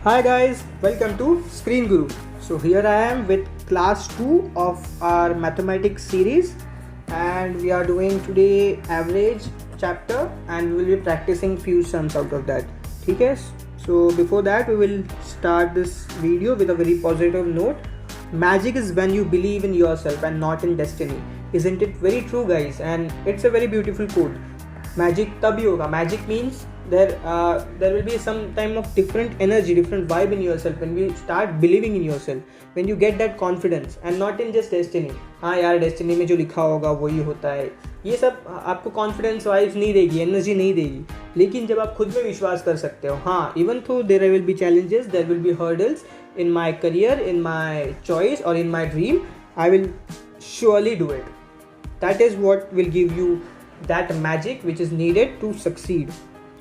Hi guys, welcome to Screen Guru. So here I am with class 2 of our mathematics series and we are doing today average chapter and we will be practicing few sums out of that. Okay? So before that we will start this video with a very positive note. Magic is when you believe in yourself and not in destiny. Isn't it very true guys? And it's a very beautiful quote. Magic तभी होगा. Magic means there will be some time of different energy, different vibe in yourself when you start believing in yourself, when you get that confidence and not in just destiny. हाँ यार destiny में जो लिखा होगा वही होता है, ये सब आपको confidence vibes नहीं देगी, energy नहीं देगी. लेकिन जब आप खुद में विश्वास कर सकते हो, हाँ even though there will be challenges, there will be hurdles in my career, in my choice or in my dream, I will surely do it. That is what will give you that magic which is needed to succeed.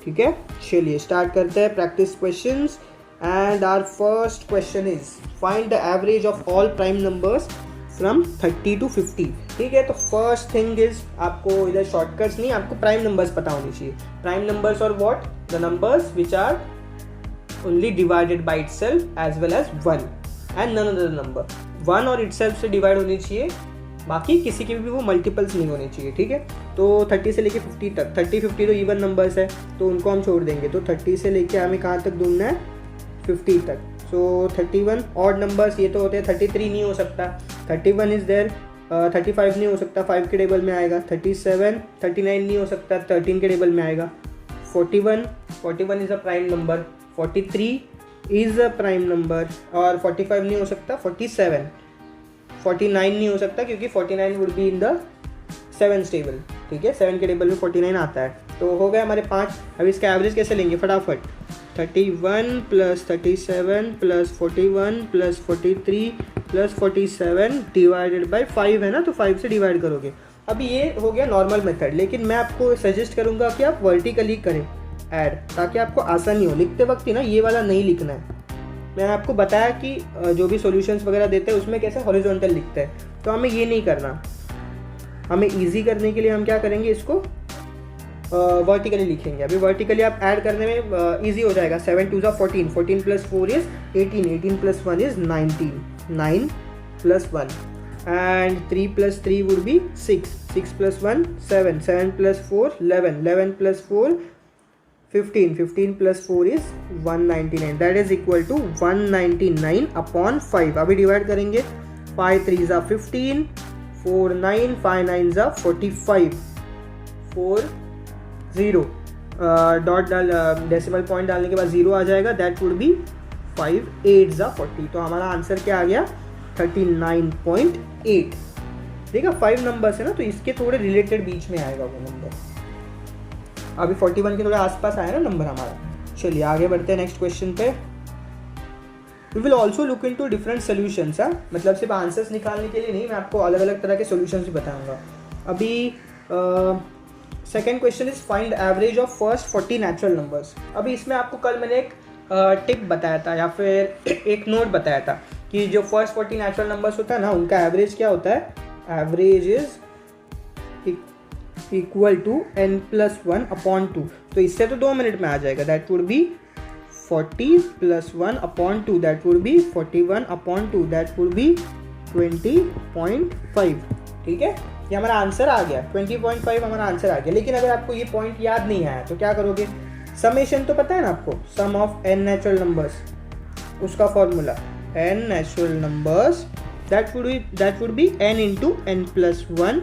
ठीक है, चलिए start करते हैं practice questions. And our first question is find the average of all prime numbers from 30 to 50. ठीक है, तो first thing is आपको इधर शॉर्टकट्स नहीं, आपको प्राइम नंबर्स पता होनी चाहिए. प्राइम नंबर्स और what the numbers which are only divided by itself as well as 1 and none other number. 1 और इटसेल्फ से डिवाइड होनी चाहिए, बाकी किसी के भी वो मल्टीपल्स नहीं होने चाहिए. ठीक है, तो 30 से लेके 50 तक, 30 50 तो इवन नंबर्स है तो उनको हम छोड़ देंगे. तो 30 से लेके हमें कहाँ तक ढूंढना है, 50 तक. सो 31 ऑड नंबर्स ये तो होते हैं. 33 नहीं हो सकता, 31 इज देयर. 35 नहीं हो सकता, 5 के टेबल में आएगा. 37 39 नहीं हो सकता, 13 के टेबल में आएगा. 41 is a prime number. 43 is a prime number. और 45 नहीं हो सकता. 49 नहीं हो सकता क्योंकि 49 would be in the 7th table. ठीक है, 7 के टेबल में 49 आता है. तो हो गए हमारे 5. अब इसका एवरेज कैसे लेंगे फटाफट. 31 + 37 + 41 + 43 + 47 डिवाइडेड बाय 5 है ना, तो 5 से डिवाइड करोगे. अभी ये हो गया नॉर्मल मेथड, लेकिन मैं आपको सजेस्ट करूँगा कि आप वर्टिकली करें ऐड, ताकि आपको आसानी हो. लिखते वक्त ही ना ये वाला नहीं लिखना है. मैंने आपको बताया कि जो भी सॉल्यूशंस वगैरह देते हैं उसमें कैसे हॉरिजॉन्टल लिखते हैं, तो हमें ये नहीं करना. हमें इजी करने के लिए हम क्या करेंगे, इसको वर्टिकली लिखेंगे. अभी वर्टिकली आप ऐड करने में इजी हो जाएगा. 7 2 14, 14 + 4 is 18, 18 + 1 is 19, 9 + 1 and 3 + 3 would be 6, 6 + 1 7, 7 + 4 11, 11 + 4 15, 15 + 4 is 199. That is equal to 199 upon 5. अभी डिवाइड करेंगे. 5 3s are 15, 4 9, 5 9s are 45, 4 0 dot डाल डेसिमल पॉइंट डालने के बाद 0 आ जाएगा. That would B 5 8s are 40. तो हमारा आंसर क्या आ गया, 39.8. देखा 5 नंबर्स है ना, तो इसके थोड़े रिलेटेड बीच में आएगा वो नंबर. अभी 41 के थोड़े आसपास आया ना नंबर हमारा. चलिए आगे बढ़ते हैं नेक्स्ट क्वेश्चन पे. We will also look into different solutions. मतलब सिर्फ आंसर्स निकालने के लिए नहीं, मैं आपको अलग अलग तरह के सोल्यूशंस भी बताऊंगा. अभी second question is find average of first 40 natural numbers. अभी इसमें आपको कल मैंने एक टिप बताया था या फिर एक नोट बताया था कि जो फर्स्ट 40 नेचुरल नंबर्स होता है ना, उनका एवरेज क्या होता है. Average is equal to n + 1 upon 2. तो इससे तो 2 मिनट में आ जाएगा. That would B 40 + 1 upon 2. That would B 41 upon 2. That would B 20.5. ठीक है, ये हमारा आंसर आ गया. 20.5 हमारा आंसर आ गया. लेकिन अगर आपको ये पॉइंट याद नहीं आया तो क्या करोगे. समेशन तो पता है ना आपको, सम ऑफ n नेचुरल नंबर्स, उसका formula n natural numbers that would B n × n + 1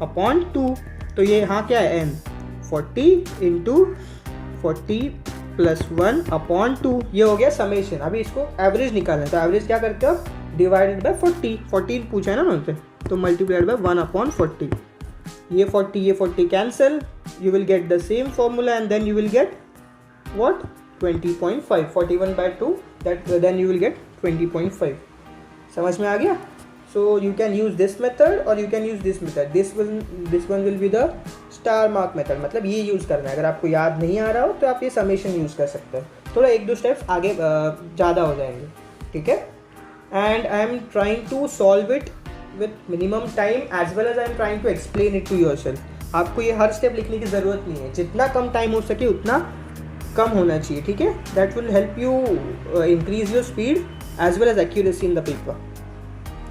upon 2. तो ये यहाँ क्या है, n 40 × 40 + 1 upon 2. ये हो गया समेशन. अभी इसको एवरेज निकालना है, तो एवरेज क्या करते हो, डिवाइडेड बाय 40. 14 पूछा है ना उनसे, तो मल्टीप्लाइड बाय 1 upon 40. ये 40 cancel, you will get the same formula and then you will get what 20.5. 41/2 that then you will get 20.5. समझ में आ गया. So you can use this method or you can use this method. This one will be the star mark method. मतलब ये use करना है. अगर आपको याद नहीं आ रहा हो तो आप ये समेशन यूज़ कर सकते हैं. थोड़ा 1-2 स्टेप्स आगे ज़्यादा हो जाएंगे. ठीक है, and I am trying to solve it with minimum time as well as I am trying to explain it to yourself. आपको ये हर स्टेप लिखने की ज़रूरत नहीं है. जितना कम टाइम हो सके उतना कम होना चाहिए, ठीक है। That will help you increase your speed as well as accuracy in the paper.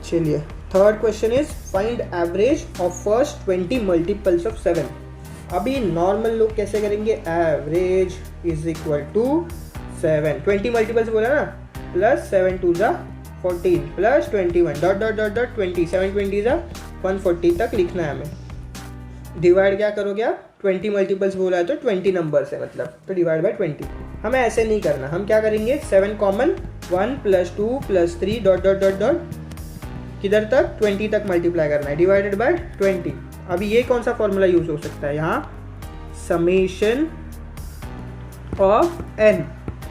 चलिए, third question is find average of first 20 multiples of 7। अभी नॉर्मल लोग कैसे करेंगे, average is equal to 7, 20 multiples बोला ना, प्लस 7 2 जा 14 प्लस 21 डॉट डॉट डॉट डॉट 20, 7 20 जा 140 तक लिखना है हमें। डिवाइड क्या करोगे आप, 20 मल्टीपल्स बोला है तो 20 नंबर से मतलब, तो डिवाइड बाय 20। हमें ऐसे नहीं करना, हम क्या करेंगे 7 common, 1 plus 2 plus 3 dot dot dot dot किधर तक 20 तक मल्टीप्लाई करना है, डिवाइडेड बाय 20। अभी ये कौन सा फॉर्मूला यूज हो सकता है यहाँ, समेशन ऑफ n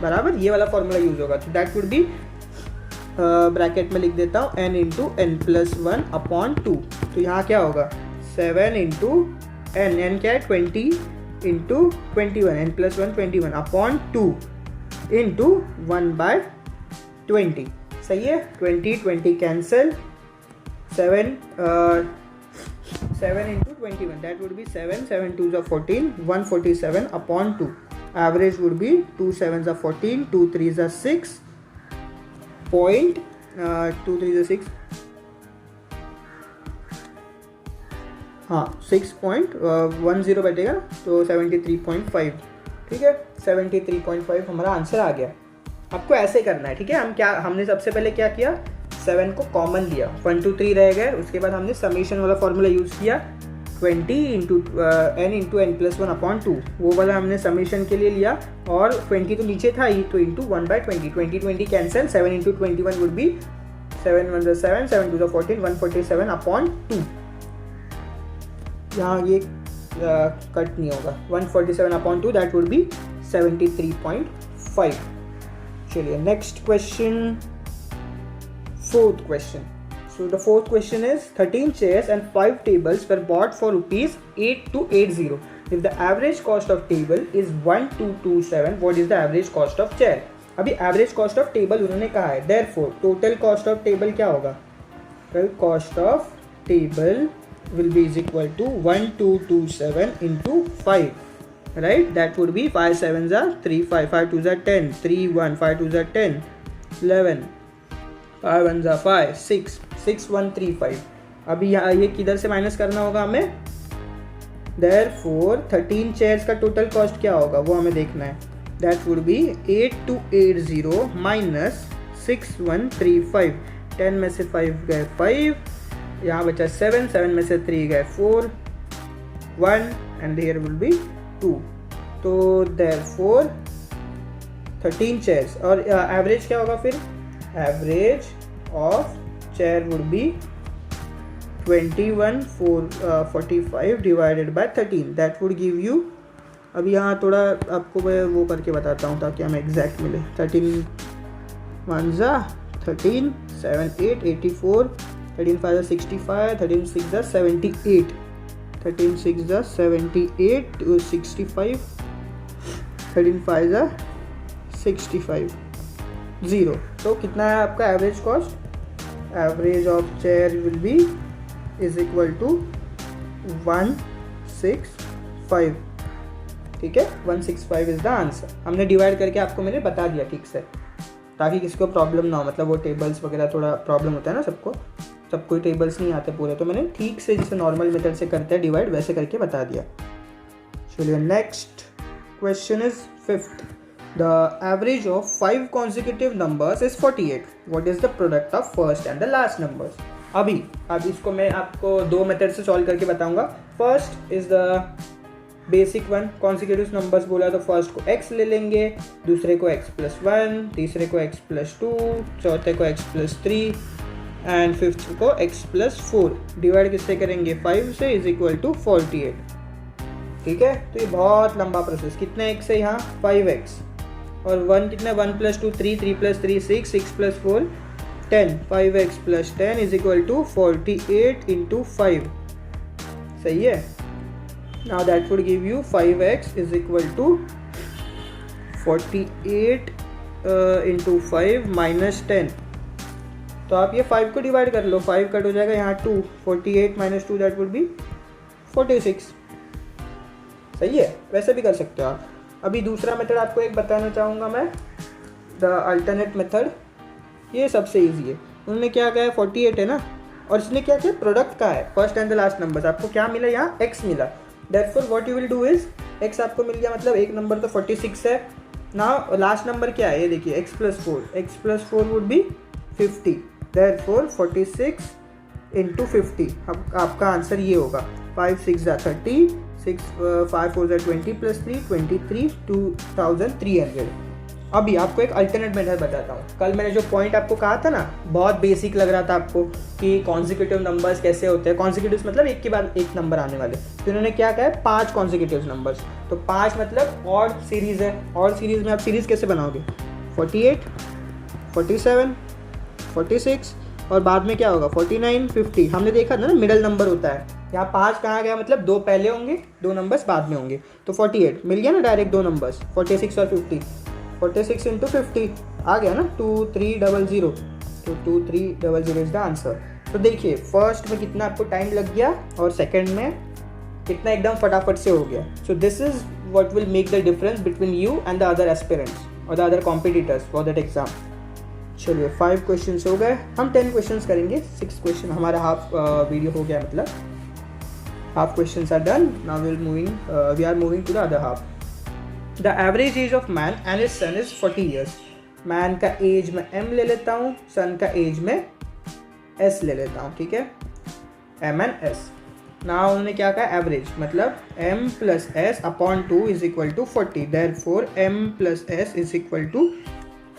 बराबर ये वाला फॉर्मूला यूज होगा। तो दैट वुड बी, ब्रैकेट में लिख देता हूँ n into n plus 1 upon 2। तो यहाँ क्या होगा 7 इंटू n क्या है 20 into 21, n plus 1 21 upon 2 into 1 by 20। सही है, 20 cancel, 7 into 21, that would be 7 2s are 14, 147 upon 2. Average would be 2 7s are 14, 2 3s are 6 point 2 3s are 6, हाँ 6.10 बैठेगा तो 73.5, ठीक है। 73.5 हमारा आंसर आ गया। आपको ऐसे करना है, ठीक है। हमने सबसे पहले क्या किया, 7 को कॉमन लिया, 1 2 3 रह गए, उसके बाद हमने समेशन वाला फॉर्मूला यूज़ किया, 20 इंटू n प्लस 1 अपॉन 2, वो वाला हमने समेशन के लिए लिया, और 20 तो नीचे था ही, तो into 1 by 20, 20 cancel, 7 into 21 would be 7 1 7, 7 2 14, 147 upon 2। यहाँ ये कट नहीं होगा, 147 अपॉन 2, दैट वुड बी 73.5। चलिए next question, fourth question. So the fourth question is 13 chairs and 5 tables were bought for rupees 8280. If the average cost of table is 1227, what is the average cost of chair? अभी average cost of table उन्होंने कहा है, therefore total cost of table क्या होगा, total cost of table will be is equal to 1227 into 5, right? That would be 5 7s are 3 5, 5 2s are 10, 3 1, 5 2s are 10, 11, 5 1s are 5, 6 6 1 3 5। अभी यहाँ ये किधर से माइनस करना होगा हमें, therefore 13 चेयर्स का टोटल कॉस्ट क्या होगा वो हमें देखना है। दैट वुड बी 8280 माइनस 6135, 10 में से 5 गए 5, यहाँ बचा 7, 7 में से 3 गए 4, 1 एंड हियर विल बी 2। तो therefore 13 चेयर्स, और एवरेज क्या होगा फिर, average of chair would be 2145 divided by 13, that would give you, अभी यहाँ थोड़ा आपको मैं वो करके बताता हूँ ताकि हमें एग्जैक्ट मिले। 13 1s are 13, 7 8 84, 13 5s are 65, 13 6s are 78, 13 6s are 78 to 65, 13 5s are 65, 0। तो कितना है आपका average cost, average of chair will be is equal to 165, ठीक है। 165 इज द आंसर। हमने डिवाइड करके आपको मैंने बता दिया ठीक से, ताकि किसी को प्रॉब्लम ना हो, मतलब वो टेबल्स वगैरह थोड़ा प्रॉब्लम होता है ना सबको, सबको टेबल्स नहीं आते पूरे, तो मैंने ठीक से जैसे नॉर्मल मेथड से करते हैं डिवाइड वैसे करके बता दिया। चलिए next question is 5th। The average of 5 consecutive numbers is 48. What is the product of first and the last numbers? अभी इसको मैं आपको दो मेथड से सॉल्व करके बताऊंगा। First is the basic one, consecutive numbers बोला तो फर्स्ट को x ले लेंगे, दूसरे को x प्लस 1, तीसरे को x प्लस 2, चौथे को x प्लस 3 एंड फिफ्थ को x प्लस 4। डिवाइड किससे करेंगे, 5 से, इज इक्वल टू 48, ठीक है। तो ये बहुत लंबा प्रोसेस, कितने x है यहाँ 5x, और 1 कितना, 1 plus 2 3, 3 plus 3 6, 6 plus 4 10, 5x plus 10 is equal to 48 into 5, सही है। Now that would give you 5x is equal to 48 into 5 minus 10। तो आप ये 5 को डिवाइड कर लो, 5 कट हो जाएगा यहाँ 2, 48 माइनस 2 दैट वुड बी 46, सही है। वैसे भी कर सकते हो आप, अभी दूसरा मेथड आपको एक बताना चाहूँगा मैं, द अल्टरनेट मेथड। ये सबसे ईजी है। उन्होंने क्या कहा है 48 है ना, और इसने क्या किया प्रोडक्ट का है first and the last number. आपको क्या मिला यहाँ x मिला, therefore what you will do is x आपको मिल गया, मतलब एक नंबर तो 46 है ना, लास्ट नंबर क्या है ये देखिए x + 4 वुड बी 50, देयरफॉर 46 × 50। अब आपका आंसर ये होगा 5 6 30, 5 4 20 + 3 23 2300। अभी आपको एक अल्टरनेट मेथड बताता हूँ। कल मैंने जो पॉइंट आपको कहा था ना, बहुत बेसिक लग रहा था आपको कि कॉन्जिक्यूटिव नंबर्स कैसे होते हैं। कॉन्जिक्यूटिव मतलब एक के बाद एक नंबर आने वाले, तो इन्होंने क्या कहा है 5 कॉन्जिक्यूटिव नंबर्स। तो 5 मतलब ऑड सीरीज़ है। ऑड सीरीज़ में आप सीरीज़ कैसे बनाओगे 48 47 46 और बाद में क्या होगा 49 50। हमने देखा था ना मिडल नंबर होता है, यहाँ 5 कहाँ गया, मतलब 2 पहले होंगे 2 नंबर्स बाद में होंगे। तो 48 मिल गया ना डायरेक्ट 2 नंबर्स 46 और 50, 46 × 50 आ गया ना 2300। तो 2300 इज द आंसर। तो देखिए फर्स्ट में कितना आपको टाइम लग गया और सेकंड में कितना एकदम फटाफट से हो गया। So this is what will make the difference between you and the other aspirants और the other competitors for that exam. चलिए 5 क्वेश्चंस हो गए, हम 10 क्वेश्चंस करेंगे। 6 क्वेश्चन हमारा हाफ वीडियो हो गया, मतलब half questions are done. Now we are moving to the other half. The average age of man and his son is 40 years. Man का एज में m ले लेता हूँ, सन का एज में s ले लेता हूँ, ठीक है, m and s। ना उन्होंने क्या कहा एवरेज, मतलब m + s upon 2 is equal to 40, therefore m + s is equal to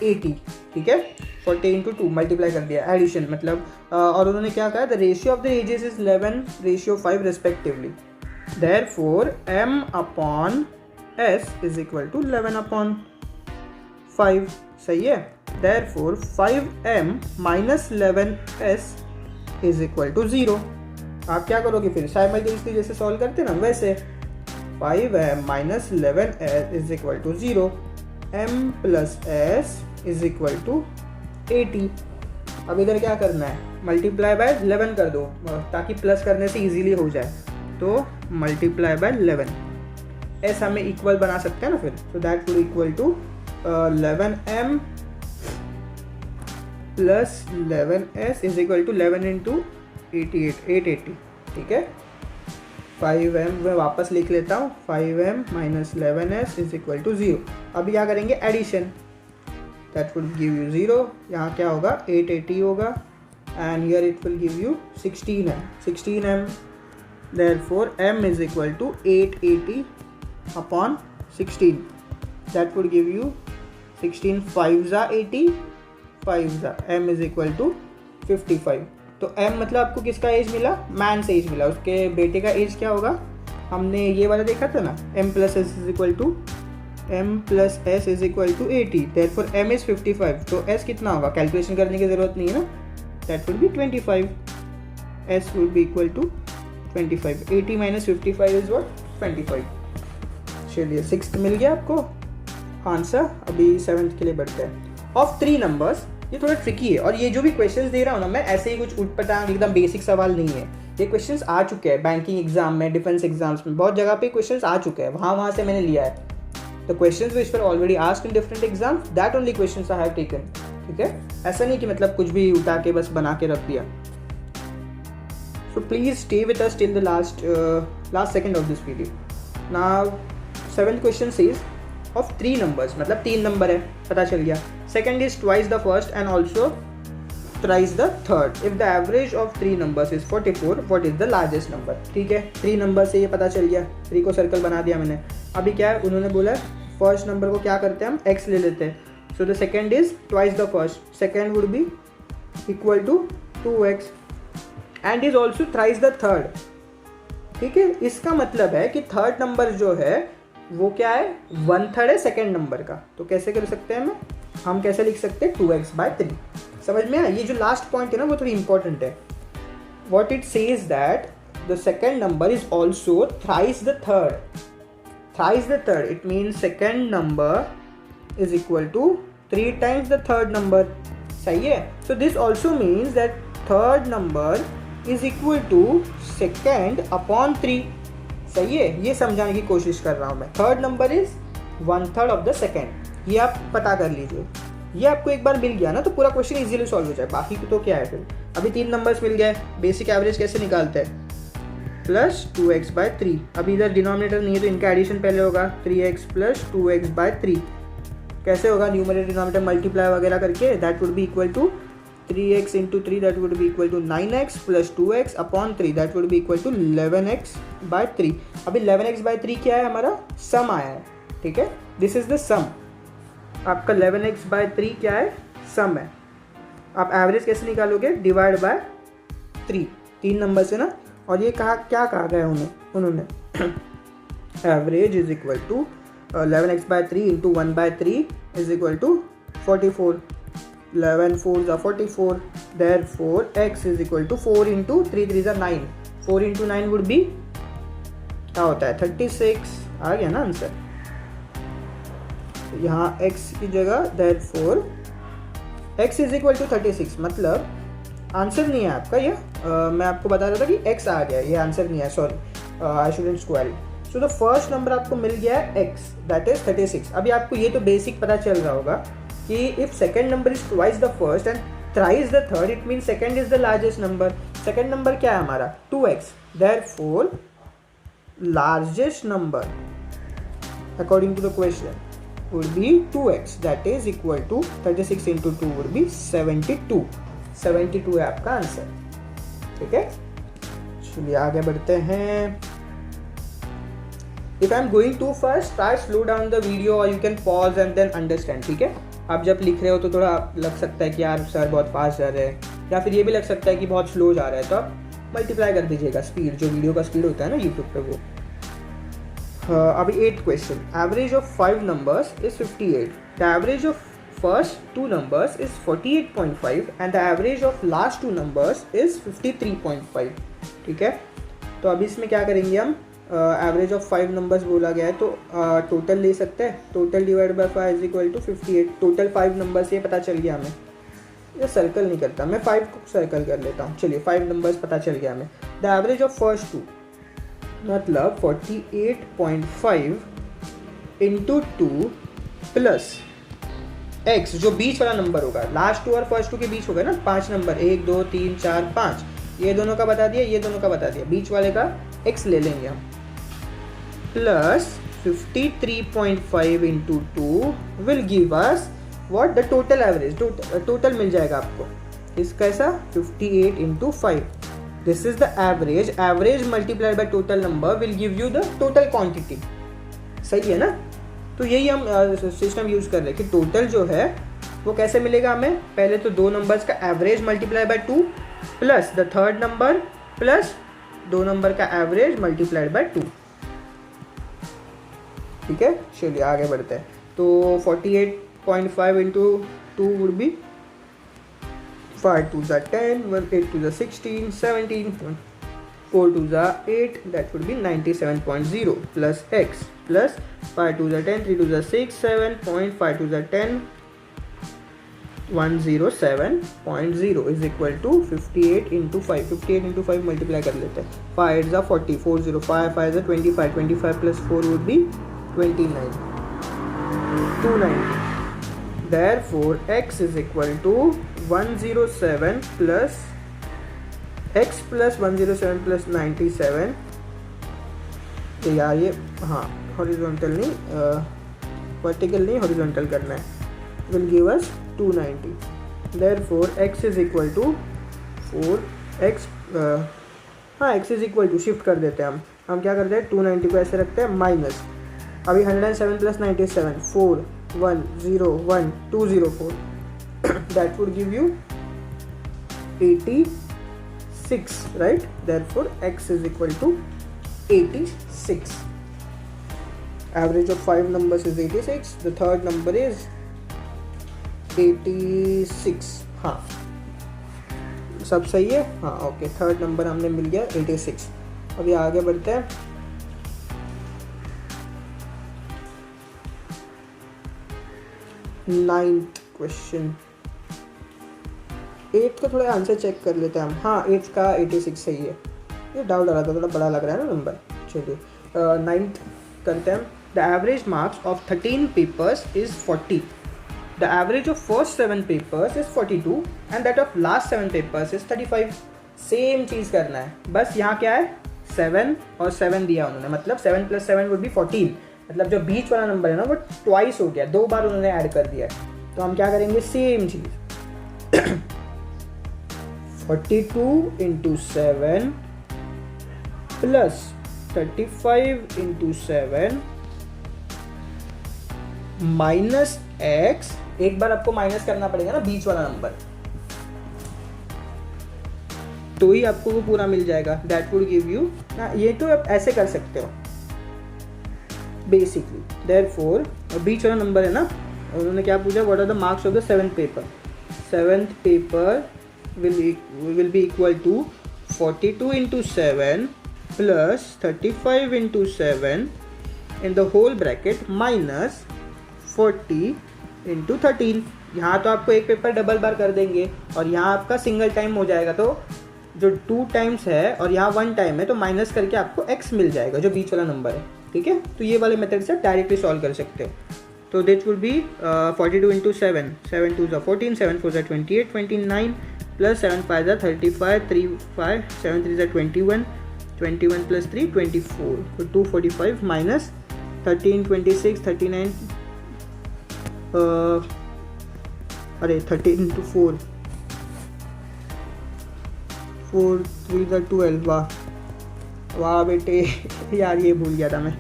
80, ठीक है। 40 × 2 मल्टीप्लाई कर दिया, एडिशन मतलब और उन्होंने क्या कहा the ratio of the ages is 11:5 respectively, therefore m upon s is equal to 11/5, सही है। Therefore 5m - 11s is equal to 0। आप क्या करोगे फिर साइमल्टेनियसली जैसे सॉल्व करते ना वैसे, 5m - 11s is equal to 0, m + s is equal to 80। अब इधर क्या करना है मल्टीप्लाई बाय 11 कर दो ताकि प्लस करने से इजीली हो जाए। तो मल्टीप्लाई बाय 11, s हमें इक्वल बना सकते हैं ना फिर, so that will equal to 11m + 11s is equal to 11 × 88 880, ठीक है। 5m मैं वापस लिख लेता हूँ, 5m - 11s is equal to 0। अभी क्या करेंगे addition, that will give you 0, यहाँ क्या होगा 880 होगा and here it will give you 16m, therefore m is equal to 880 upon 16, that would give you 16 5s 80, 5s m is equal to 55। तो m मतलब आपको किसका एज मिला, मैन से एज मिला, उसके बेटे का एज क्या होगा, हमने ये वाला देखा था ना m + s is equal to 80, therefore m is 55। तो s कितना होगा, कैलकुलेशन करने की ज़रूरत नहीं है ना, that would be 25, s would be equal to 25, 80 - 55 is what 25। चलिए 6th मिल गया आपको आंसर। अभी 7th के लिए बढ़ते हैं। ऑफ 3 नंबर्स, ये थोड़ा ट्रिकी है और ये जो भी क्वेश्चंस दे रहा हूँ ना मैं, ऐसे ही कुछ उटपटांग एकदम बेसिक सवाल नहीं है। ये क्वेश्चंस आ चुके हैं बैंकिंग एग्जाम में, डिफेंस एग्जाम्स में, बहुत जगह पे क्वेश्चंस आ चुके हैं, वहाँ से मैंने लिया है। The questions which were already asked in different exams, that only questions I have taken, ठीक है। ऐसा नहीं कि मतलब कुछ भी उठा के बस बना के रख दिया। So please stay with us till the last second of this video. Now 7th question sage of 3 numbers, मतलब 3 नंबर है, पता चल गया। Second is twice the first and also thrice the third. If the average of 3 numbers is 44, what is the largest number, ठीक है। 3 number से ये पता चल गया, 3 को सर्कल बना दिया मैंने। अभी क्या है, उन्होंने बोला फर्स्ट नंबर को क्या करते हैं हम x ले लेते हैं, so the second is twice the first, second would be equal to 2x and is also thrice the third, ठीक है। इसका मतलब है कि थर्ड नंबर जो है वो क्या है 1/3 है सेकेंड नंबर का। तो कैसे कर सकते हैं हम कैसे लिख सकते हैं 2x/3। समझ में आया, ये जो लास्ट पॉइंट है ना वो थोड़ी इंपॉर्टेंट है। What it says that the second number is also thrice the third, it means second number is equal to 3 times the third number, सही है। So this also means that third number is equal to second upon 3, सही है। ये समझाने की कोशिश कर रहा हूँ मैं। Third number is 1/3 of the second. ये आप पता कर लीजिए। ये आपको एक बार मिल गया ना तो पूरा क्वेश्चन इजीली सॉल्व हो जाए। बाकी तो क्या है फिर, अभी 3 नंबर्स मिल गए। बेसिक एवरेज कैसे निकालते हैं, प्लस 2x/3। अभी इधर डिनोमिनेटर नहीं है तो इनका एडिशन पहले होगा, 3x प्लस 2x/3। कैसे होगा, न्यूमरेटर डिनोमिनेटर मल्टीप्लाई वगैरह करके, that would be equal to 3x into 3, that would be equal to 9x plus 2x upon 3, that would be equal to 11x/3। अभी 11x/3 क्या है, हमारा सम आया है, ठीक है, दिस इज द सम। आपका 11x/3 क्या है, सम है। आप एवरेज कैसे निकालोगे, डिवाइड बाय 3, 3 नंबर से ना। और ये कहा, क्या कहा गया उन्होंने average is equal to 11x/3 into 1/3 is equal to 44। 11 4s are 44, therefore x is equal to 4 into 3 3s are 9, 4 into 9 would be क्या होता है, 36। आ गया ना आंसर। यहाँ x की जगह therefore x is equal to 36, मतलब आंसर नहीं है आपका ये। मैं आपको बता रहा था कि x आ गया, ये आंसर नहीं है, sorry, I shouldn't square it. So the first number आपको मिल गया है x, दैट इज 36। अभी आपको ये तो बेसिक पता चल रहा होगा कि if second number is twice the first and thrice the third, it means second is the largest number. second number क्या है हमारा, 2x, therefore largest number according to the question would be 2x, that is equal to 36 into 2 would be 72। 72 है आपका answer, ठीक है। चलिए आगे बढ़ते हैं। If I am going too fast, try slow down the video or you can pause and then understand, ठीक है। आप जब लिख रहे हो तो थोड़ा लग सकता है कि यार सर बहुत फास्ट जा रहे हैं, या फिर ये भी लग सकता है कि बहुत स्लो जा रहा है, तो आप मल्टीप्लाई कर दीजिएगा स्पीड, जो वीडियो का स्पीड होता है ना यूट्यूब पे वो। अभी 8th question, average of 5 numbers is 58, the average of first 2 numbers is 48.5 and the average of last 2 numbers is 53.5, ठीक है। तो अभी इसमें क्या करेंगे हम, एवरेज ऑफ 5 नंबर्स बोला गया है तो टोटल ले सकते हैं, total divide by 5 is equal to 58। Total 5 numbers ये पता चल गया हमें, ये सर्कल नहीं करता मैं, 5 को सर्कल कर लेता हूँ। चलिए 5 नंबर्स पता चल गया हमें। द एवरेज ऑफ फर्स्ट 2 मतलब 48.5 इंटू 2 प्लस x, जो बीच वाला नंबर होगा, लास्ट 2 और फर्स्ट 2 के बीच होगा ना 5 नंबर, 1 2 3 4 5, ये दोनों का बता दिया, ये दोनों का बता दिया, बीच वाले का x ले लेंगे हम, plus 53.5 into 2 will give us what, the total average. Total मिल जाएगा आपको इसका ऐसा 58 into 5, this is the average. Average multiplied by total number will give you the total quantity, सही है ना। तो यही हम सिस्टम यूज कर रहे हैं कि टोटल जो है वो कैसे मिलेगा हमें, पहले तो 2 नंबर्स का average multiply by 2 plus the third number plus 2 number का एवरेज मल्टीप्लाइड बाय 2, ठीक है। चलिए आगे बढ़ते हैं। तो 48.5 into 2 would be 5 2s are 10, 8 2s are 16, 17, 4 2s are 8, that would be 97.0 plus x plus 5 2s are 10, 3 2s are 6, 7, 5 2s are 10, 107.0 is equal to 58 into 5। 58 into 5 multiply कर लेते हैं, 5 8s are 40, 4 0 5 5s are 25, 25 plus 4 would be 29, 290। Therefore x is equal to 107 plus x plus 107 plus 97, तो यार ये हाँ horizontal नहीं, vertical नहीं, horizontal करना है, will give us 290। Therefore x is equal to 4x, हाँ x is equal to shift कर देते हैं हम क्या करते हैं 290 को ऐसे रखते हैं माइनस, अभी 107 plus 97 4 1 0 1 204 that would give you 86, right? Therefore x is equal to 86। Average of 5 numbers is 86, the third number is 86। हाँ सब सही है, हाँ ओके, थर्ड नंबर हमने मिल गया 86। अभी आगे बढ़ते हैं। 9th क्वेश्चन, 8th का थोड़ा आंसर चेक कर लेते हैं हम। हाँ 8th का 86 सही है, ये डाउट आ रहा था, थोड़ा बड़ा लग रहा है ना नंबर। चलिए 9th करते हैं। the average marks of 13 papers is 40. The average of first 7 papers is 42 and that of last 7 papers is 35. Same चीज़ करना है, बस यहाँ क्या है 7 और 7 दिया उन्होंने, मतलब 7 + 7 would be 14, मतलब जो बीच वाला नंबर है ना वो ट्वाइस हो गया, 2 बार उन्होंने ऐड कर दिया है। तो हम क्या करेंगे, सेम चीज़ 42 × 7 प्लस 35 × 7 माइनस x, एक बार आपको माइनस करना पड़ेगा ना बीच वाला नंबर, तो ही आपको वो पूरा मिल जाएगा। दैट वुड गिव यू ना, ये तो आप ऐसे कर सकते हो बेसिकली। देयरफॉर बीच वाला नंबर है ना, उन्होंने क्या पूछा, what are the marks of the 7th paper. 7th paper will be equal to 42 × 7 plus 35 × 7 in the whole bracket minus 40 × 13। यहाँ तो आपको एक पेपर डबल बार कर देंगे और यहाँ आपका सिंगल टाइम हो जाएगा, तो जो 2 टाइम्स है और यहाँ 1 टाइम है तो माइनस करके आपको x मिल जाएगा जो बीच वाला नंबर है, ठीक है। तो ये वाले मेथड से डायरेक्टली सॉल्व कर सकते हो। तो this will be 42 × 7, 7 2 14, 7 4 28, 29 plus 7 5 35, 3 5, 7 3 21, 21 plus 3 24, so 245 minus 13 26 39, अरे 13 × 4, 4 3 12, वाह वाह बेटे यार ये भूल गया था मैं,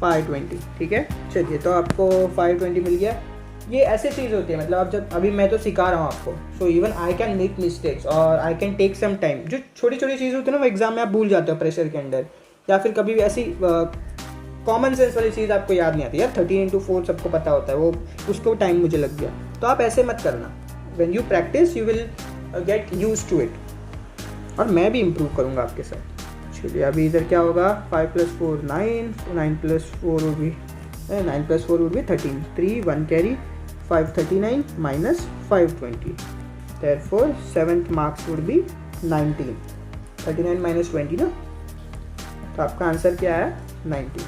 520, ठीक है। चलिए तो आपको 520 मिल गया। ये ऐसे चीज़ होती है, मतलब आप जब, अभी मैं तो सिखा रहा हूँ आपको, so even I can make mistakes और I can take some time. जो छोटी छोटी चीज़ होती है ना वो एग्जाम में आप भूल जाते हो प्रेशर के अंदर, या फिर कभी भी ऐसी कॉमन सेंस वाली चीज़ आपको याद नहीं आती। यार 13 × 4 सबको पता होता है, वो उसको टाइम मुझे लग गया। तो आप ऐसे मत करना, when you practise you will get used to it, और मैं भी इम्प्रूव करूँगा आपके साथ। चलिए अभी इधर क्या होगा, 5 + 4 9, 9 + 4 would be 9 + 4 would be 13, 3 1 carry, 539 minus 520, therefore 7th marks would be 19, 39 minus 20 ना, तो आपका आंसर क्या है 19।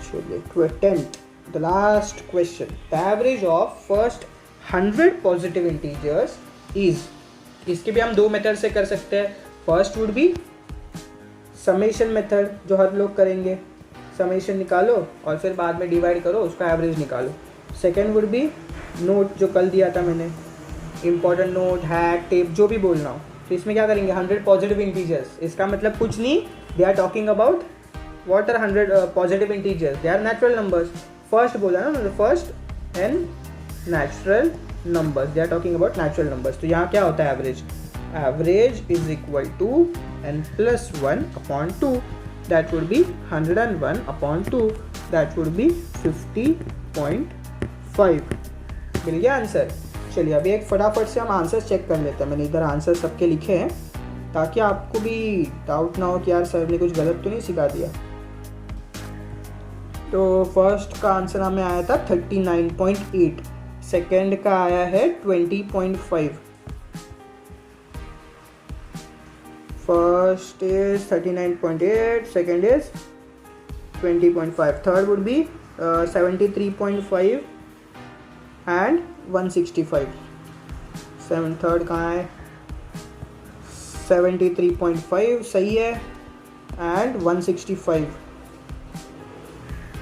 चलिए 10th, the last question, the average of first 100 positive integers is, इसके भी हम 2 मेथड से कर सकते हैं। First would be summation method, जो हर लोग करेंगे, समेशन निकालो और फिर बाद में डिवाइड करो, उसका एवरेज निकालो। सेकेंड वुड बी नोट, जो कल दिया था मैंने, इंपॉर्टेंट नोट, हैक, टेप, जो भी बोलना हो। तो इसमें क्या करेंगे, 100 पॉजिटिव इंटीजर्स, इसका मतलब कुछ नहीं, they are talking about what are 100 positive integers, they are natural numbers. First बोला ना, मतलब first and natural numbers, they are talking about natural numbers. तो यहाँ क्या होता है average, average is equal to n + 1 upon 2, that would be 101 upon 2, that would be 50.5। मिल गया answer. चलिए अभी एक फटाफट से हम आंसर चेक कर लेते हैं। मैंने इधर आंसर सबके लिखे हैं ताकि आपको भी डाउट ना हो कि यार सर ने कुछ गलत तो नहीं सिखा दिया। तो फर्स्ट का आंसर हमें आया था 39.8, सेकेंड का आया है 20.5, first is 39.8, second is 20.5, third would be 73.5 and 165, third कहाँ है, 73.5 सही है and 165,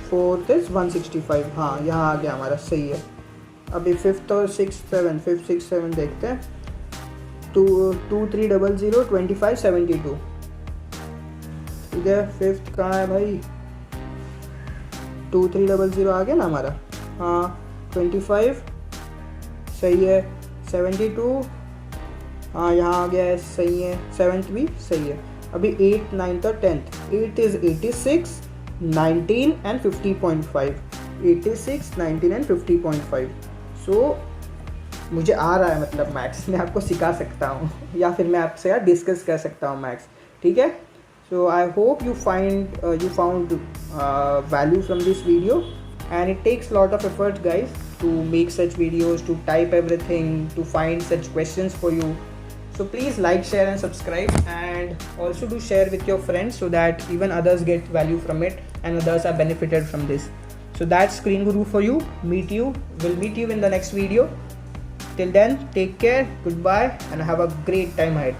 फोर्थ इज 165, हाँ यहाँ आ गया हमारा, सही है। अभी फिफ्थ और सिक्स सेवन, 5 6 7 देखते हैं। 2 3 0 0 25 72, ठीक है। फिफ्थ कहाँ है भाई, 2 3 0 0 आ गया ना हमारा, हाँ 25 सही है, 72 हाँ यहाँ आ गया है, सही है, 7th भी सही है। अभी 8 9 और 10th, 8 इज 86 19 and 50.5, 86 19 and 50.5। सो मुझे आ रहा है, मतलब मैथ्स मैं आपको सिखा सकता हूँ या फिर मैं आपसे यार डिस्कस कर सकता हूँ मैथ्स, ठीक है। So I hope you found value from this video, and it takes lot of effort guys to make such videos, to type everything, to find such questions for you. So please like, share and subscribe, and also do share with your friends so that even others get value from it and others are benefited from this. So that's Screen Guru for you. We'll meet you in the next video. Till then, take care, goodbye, and have a great time ahead.